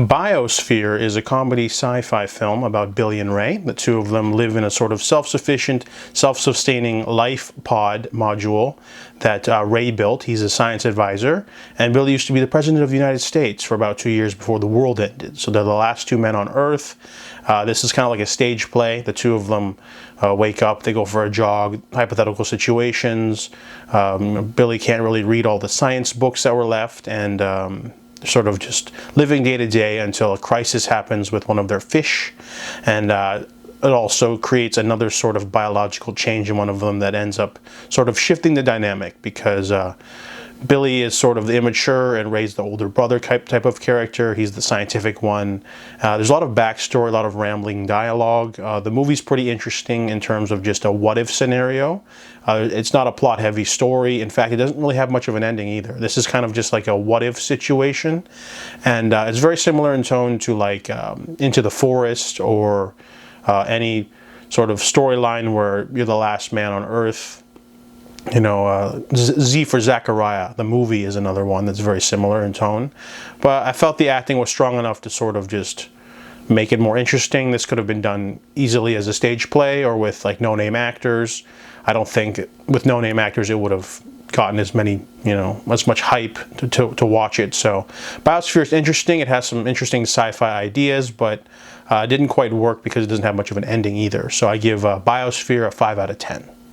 Biosphere is a comedy sci-fi film about Billy and Ray. The two of them live in a sort of self-sufficient, self-sustaining life pod module that Ray built. He's a science advisor, and Billy used to be the president of the United States for about 2 years before the world ended. So they're the last two men on Earth. This is kind of like a stage play. The two of them wake up, they go for a jog, hypothetical situations. Billy can't really read all the science books that were left, and sort of just living day to day until a crisis happens with one of their fish, and it also creates another sort of biological change in one of them that ends up sort of shifting the dynamic, because Billy is sort of the immature and Ray's the older brother type of character. He's the scientific one. There's a lot of backstory, a lot of rambling dialogue. The movie's pretty interesting in terms of just a what-if scenario. It's not a plot-heavy story. In fact, it doesn't really have much of an ending either. This is kind of just like a what-if situation. And it's very similar in tone to like Into the Forest or any sort of storyline where you're the last man on Earth. You know, Z for Zachariah, the movie, is another one that's very similar in tone. But I felt the acting was strong enough to sort of just make it more interesting. This could have been done easily as a stage play or with like no-name actors. I don't think with no-name actors it would have gotten as many, you know, as much hype to watch it. So Biosphere is interesting. It has some interesting sci-fi ideas, but it didn't quite work because it doesn't have much of an ending either. So I give Biosphere a 5 out of 10.